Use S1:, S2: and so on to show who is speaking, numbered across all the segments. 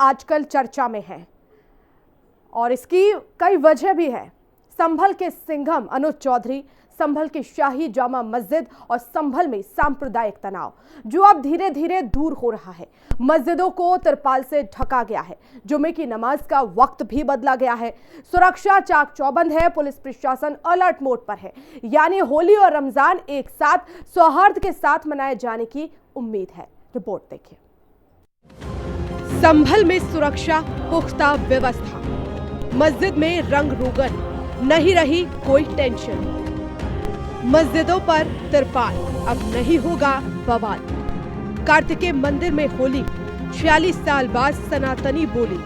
S1: आजकल चर्चा में है और इसकी कई वजह भी है। संभल के सिंघम अनुज चौधरी, संभल की शाही जामा मस्जिद और संभल में सांप्रदायिक तनाव जो अब धीरे धीरे दूर हो रहा है। मस्जिदों को तिरपाल से ढका गया है। जुमे की नमाज का वक्त भी बदला गया है। सुरक्षा चाक चौबंद है। पुलिस प्रशासन अलर्ट मोड पर है। यानी होली और रमजान एक साथ सौहार्द के साथ मनाए जाने की उम्मीद है। रिपोर्ट देखिए। संभल में सुरक्षा पुख्ता व्यवस्था, मस्जिद में रंग रोगन, नहीं रही कोई टेंशन। मस्जिदों पर तिरपाल, अब नहीं होगा बवाल। कार्तिकेय मंदिर में होली, 46 साल बाद सनातनी बोली।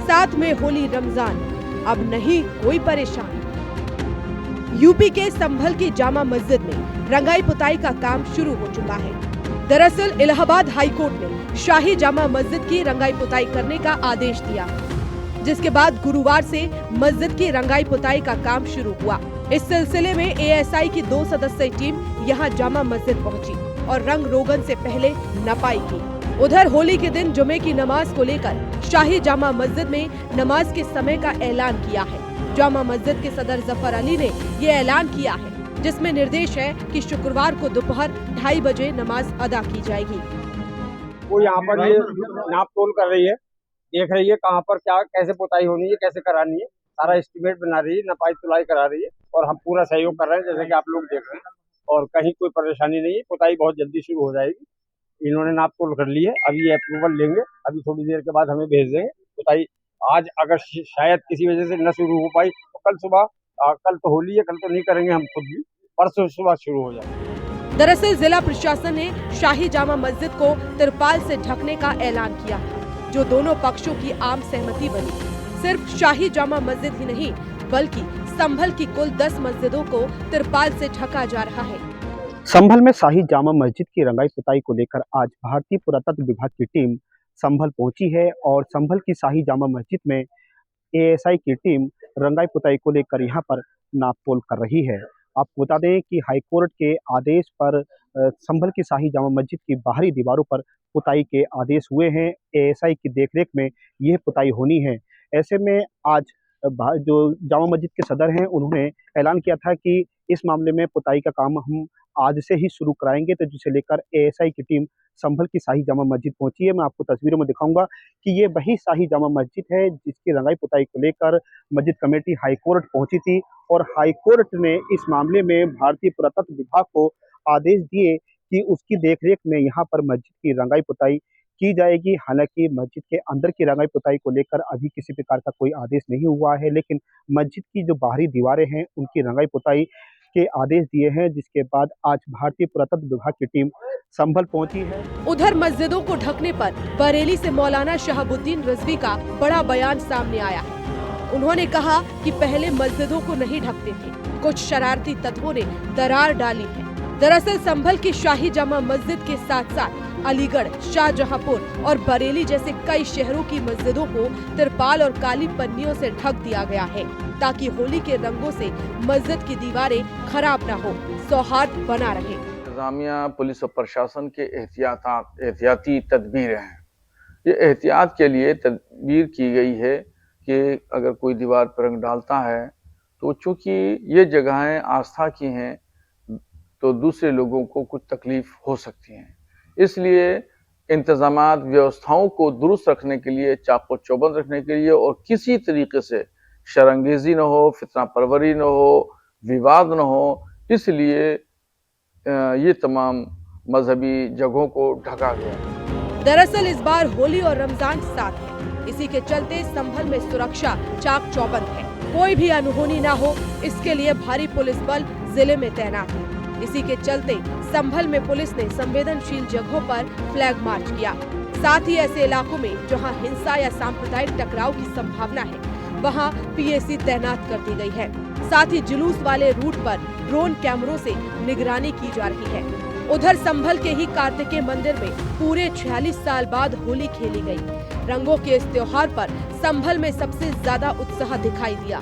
S1: साथ में होली रमजान, अब नहीं कोई परेशान। यूपी के संभल की जामा मस्जिद में रंगाई पुताई का काम शुरू हो चुका है। दरअसल इलाहाबाद हाईकोर्ट ने शाही जामा मस्जिद की रंगाई पुताई करने का आदेश दिया, जिसके बाद गुरुवार से मस्जिद की रंगाई पुताई का काम शुरू हुआ। इस सिलसिले में एएसआई की 2 सदस्यीय टीम यहां जामा मस्जिद पहुंची और रंग रोगन से पहले नपाई की। उधर होली के दिन जुमे की नमाज को लेकर शाही जामा मस्जिद में नमाज के समय का ऐलान किया है। जामा मस्जिद के सदर जफर अली ने ये ऐलान किया है, जिसमें निर्देश है कि शुक्रवार को दोपहर 2:30 बजे नमाज अदा की जाएगी।
S2: वो यहाँ पर ये नाप तोल कर रही है, देख रही है कहाँ पर क्या कैसे पुताई होनी है, कैसे करानी है, सारा एस्टीमेट बना रही है, नपाई तुलाई करा रही है और हम पूरा सहयोग कर रहे हैं जैसे कि आप लोग देख रहे हैं। और कहीं कोई परेशानी नहीं है, पुताई बहुत जल्दी शुरू हो जाएगी। इन्होंने नाप तोल कर ली है, अभी अप्रूवल लेंगे, अभी थोड़ी देर के बाद हमें भेज देंगे। पुताई आज अगर शायद किसी वजह से न शुरू हो पाई तो कल सुबह, कल तो होली है, कल तो नहीं करेंगे हम खुद भी, परसों सुबह शुरू हो जाएगा।
S1: दरअसल जिला प्रशासन ने शाही जामा मस्जिद को तिरपाल से ढकने का ऐलान किया, जो दोनों पक्षों की आम सहमति बनी। सिर्फ शाही जामा मस्जिद ही नहीं, बल्कि संभल की कुल 10 मस्जिदों को तिरपाल से ढका जा रहा है।
S3: संभल में शाही जामा मस्जिद की रंगाई पुताई को लेकर आज भारतीय पुरातत्व विभाग की टीम संभल पहुंची है और संभल की शाही जामा मस्जिद में एएसआई की टीम रंगाई पुताई को लेकर यहां पर नापतोल कर रही है। आपको बता दें कि हाईकोर्ट के आदेश पर संभल की शाही जामा मस्जिद की बाहरी दीवारों पर पुताई के आदेश हुए हैं। एएसआई की देखरेख में यह पुताई होनी है। ऐसे में आज जो जामा मस्जिद के सदर हैं, उन्होंने ऐलान किया था कि इस मामले में पुताई का काम हम आज से ही शुरू कराएंगे, तो जिसे लेकर एएसआई की टीम संभल की शाही जामा मस्जिद पहुंची है। मैं आपको तस्वीरों में दिखाऊंगा कि ये वही शाही जामा मस्जिद है जिसकी रंगाई पुताई को लेकर मस्जिद कमेटी हाईकोर्ट पहुंची थी और हाईकोर्ट ने इस मामले में भारतीय पुरातत्व विभाग को आदेश दिए कि उसकी देखरेख में यहाँ पर मस्जिद की रंगाई पुताई की जाएगी। हालांकि मस्जिद के अंदर की रंगाई पुताई को लेकर अभी किसी प्रकार का कोई आदेश नहीं हुआ है, लेकिन मस्जिद की जो बाहरी दीवारें हैं उनकी रंगाई पुताई के आदेश दिए हैं, जिसके बाद आज भारतीय पुरातत्व विभाग की टीम संभल पहुंची है।
S1: उधर मस्जिदों को ढकने पर बरेली से मौलाना शहाबुद्दीन रिजवी का बड़ा बयान सामने आया है। उन्होंने कहा कि पहले मस्जिदों को नहीं ढकते थे, कुछ शरारती तत्वों ने दरार डाली है। दरअसल संभल की शाही जामा मस्जिद के साथ साथ अलीगढ़, शाहजहांपुर और बरेली जैसे कई शहरों की मस्जिदों को तिरपाल और काली पन्नियों से ढक दिया गया है, ताकि होली के रंगों से मस्जिद की दीवारें खराब न हो, सौहार्द बना रहे।
S4: इंतजामिया, पुलिस और प्रशासन के एहतियाती तदबीर हैं। ये एहतियात के लिए तदबीर की गई है कि अगर कोई दीवार पर रंग डालता है तो चूंकि ये जगहें आस्था की हैं तो दूसरे लोगों को कुछ तकलीफ हो सकती है। इसलिए इंतजामात, व्यवस्थाओं को दुरुस्त रखने के लिए, चाको चौबंद रखने के लिए और किसी तरीके से शरंगेजी न हो, फितना परवरी न हो, विवाद न हो, इसलिए ये तमाम मजहबी जगहों को ढका गया।
S1: दरअसल इस बार होली और रमजान साथ है, इसी के चलते संभल में सुरक्षा चाक चौबंद है। कोई भी अनहोनी ना हो, इसके लिए भारी पुलिस बल जिले में तैनात है। इसी के चलते संभल में पुलिस ने संवेदनशील जगहों पर फ्लैग मार्च किया। साथ ही ऐसे इलाकों में जहां हिंसा या सांप्रदायिक टकराव की संभावना है, वहां पीएसी तैनात कर दी गई है। साथ ही जुलूस वाले रूट पर ड्रोन कैमरों से निगरानी की जा रही है। उधर संभल के ही कार्तिकेय मंदिर में पूरे 46 साल बाद होली खेली गई। रंगों के इस त्योहार पर संभल में सबसे ज्यादा उत्साह दिखाई दिया।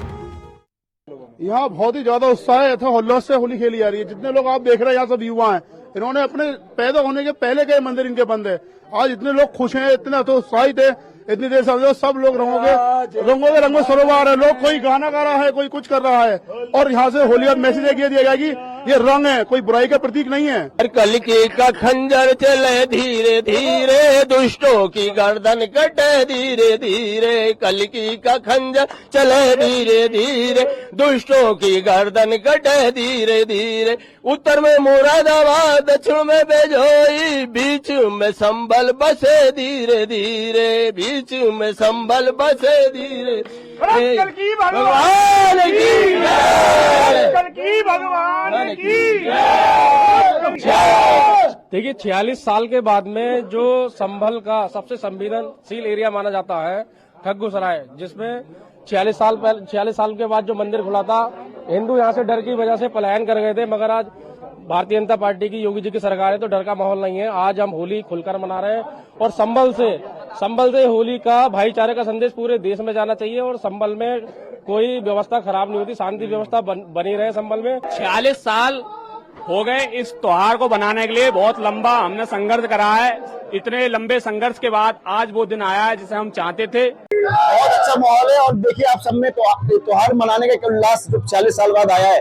S5: यहाँ बहुत ही ज्यादा उत्साह है, उल्लास से होली खेली जा रही है। जितने लोग आप देख रहे हैं यहाँ सब युवा हैं, इन्होंने अपने पैदा होने के पहले के मंदिर इनके बंद है। आज इतने लोग खुश हैं, इतने तो उत्साहित है इतनी देर समझो सब लोग रंगों के सरोवर है। लोग कोई गाना गा रहा है, कोई कुछ कर रहा है, और यहाँ से होली का मैसेज दिया जाएगा कि ये रंग है, कोई बुराई का प्रतीक नहीं है।
S6: कलकी का खंजर चले धीरे धीरे, दुष्टों की गर्दन कटे धीरे धीरे। कलकी का खंजर चले धीरे धीरे, दुष्टों की गर्दन कटे धीरे धीरे। उत्तर में मुरादाबाद, दक्षिण में बेजोई, बीच में संभल बसे धीरे धीरे, बीच में संभल बसे धीरे। भगवान की भगवान की।
S7: देखिए 46 साल के बाद में जो संभल का सबसे संवेदनशील एरिया माना जाता है ठग्गूसराय, जिसमें 46 साल के बाद जो मंदिर खुला था, हिंदू यहाँ से डर की वजह से पलायन कर गए थे, मगर आज भारतीय जनता पार्टी की योगी जी की सरकार है तो डर का माहौल नहीं है। आज हम होली खुलकर मना रहे हैं और संभल से होली का भाईचारे का संदेश पूरे देश में जाना चाहिए और संभल में कोई व्यवस्था खराब नहीं होती, शांति व्यवस्था बनी रहे संभल में।
S8: 46 साल हो गए इस त्योहार को बनाने के लिए, बहुत लंबा हमने संघर्ष करा है। इतने लंबे संघर्ष के बाद आज वो दिन आया है जिसे हम चाहते थे।
S9: बहुत अच्छा माहौल है और देखिए आप सब में त्योहार मनाने का उल्लास 46 साल बाद आया है।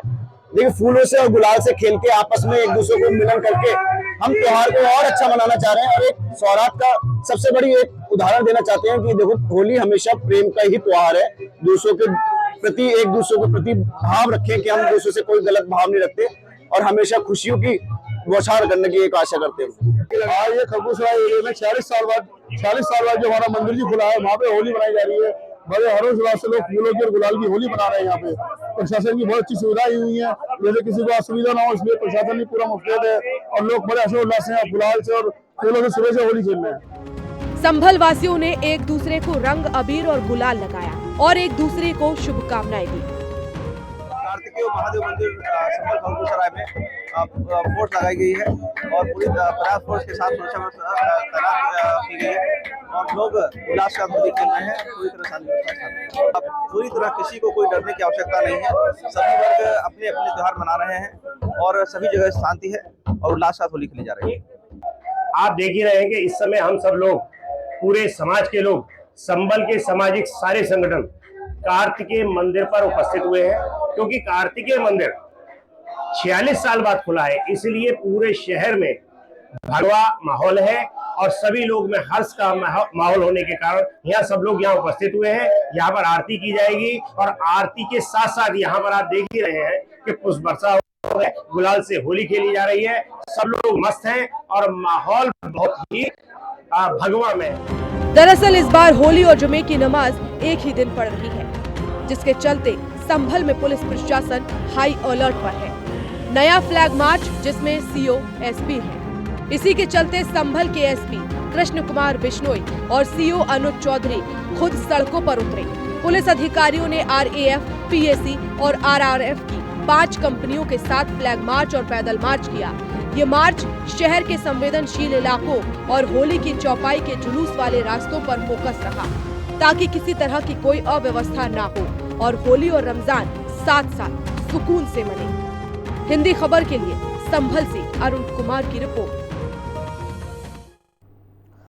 S9: देखिए फूलों से और गुलाल से खेल के आपस में एक दूसरे को मिलन करके हम त्योहार को और अच्छा मनाना चाह रहे हैं और एक सौराठ का सबसे बड़ी एक उदाहरण देना चाहते हैं कि देखो होली हमेशा प्रेम का ही त्योहार है। दूसरों के प्रति एक दूसरे के प्रति भाव रखें कि हम दूसरों से कोई गलत भाव नहीं रखते और हमेशा खुशियों की बौछार करने की एक आशा करते हैं।
S5: आज ये खरगोशराय एरिया में 40 साल बाद जो हमारा मंदिर जी खुला है, वहाँ पे होली मनाई जा रही है। बड़े हरों से लोग फूलों की और गुलाल की होली मना रहे हैं। यहाँ पे प्रशासन की बहुत अच्छी सुविधाएं हुई है, जैसे किसी को असुविधा ना हो इसलिए प्रशासन भी पूरा मुस्तैद है और लोग बड़े हर्षोल्लास से गुलाल से और फूलों से सुबह से होली खेल रहे हैं।
S1: संभल वासियों ने एक दूसरे को रंग अबीर और गुलाल लगाया और एक दूसरे को शुभकामनाएं दी।
S10: कार्तिकेय महादेव मंदिर संभल खरगोशराय में फोर्स लगाई गई है और पूरी 50 फोर्स के साथ सुरक्षा तैनात की गई है और लोग उल्लास का होली खेल रहे हैं। पूरी तरह शांति, पूरी तरह किसी को कोई डरने की आवश्यकता नहीं है। सभी वर्ग अपने अपने त्योहार मना रहे हैं और सभी जगह शांति है और उल्लास के साथ होली खेली जा रही है।
S11: आप देख ही रहे हैं कि इस समय हम सब लोग, पूरे समाज के लोग, संभल के सामाजिक सारे संगठन कार्तिकेय मंदिर पर उपस्थित हुए हैं, क्योंकि कार्तिकेय मंदिर 46 साल बाद खुला है, इसलिए पूरे शहर में भगवा माहौल है और सभी लोग में हर्ष का माहौल होने के कारण यहाँ सब लोग यहाँ उपस्थित हुए हैं। यहाँ पर आरती की जाएगी और आरती के साथ साथ यहाँ पर आप देख ही रहे हैं कि पुष्प वर्षा हो रहा है, गुलाल से होली खेली जा रही है। सब लोग मस्त हैं और माहौल बहुत ही भगवा में है।
S1: दरअसल इस बार होली और जुमे की नमाज एक ही दिन पड़ रही है, जिसके चलते संभल में पुलिस प्रशासन हाई अलर्ट पर है। नया फ्लैग मार्च जिसमें सीओ एसपी है। इसी के चलते संभल के एसपी कृष्ण कुमार बिश्नोई और सीओ अनुज चौधरी खुद सड़कों पर उतरे। पुलिस अधिकारियों ने आरएएफ, पीएसी और आरआरएफ की 5 कंपनियों के साथ फ्लैग मार्च और पैदल मार्च किया। ये मार्च शहर के संवेदनशील इलाकों और होली की चौपाई के जुलूस वाले रास्तों पर फोकस रहा, ताकि किसी तरह की कोई अव्यवस्था ना हो और होली और रमजान साथ साथ सुकून से मने। हिंदी खबर के लिए संभल से अरुण कुमार की रिपोर्ट।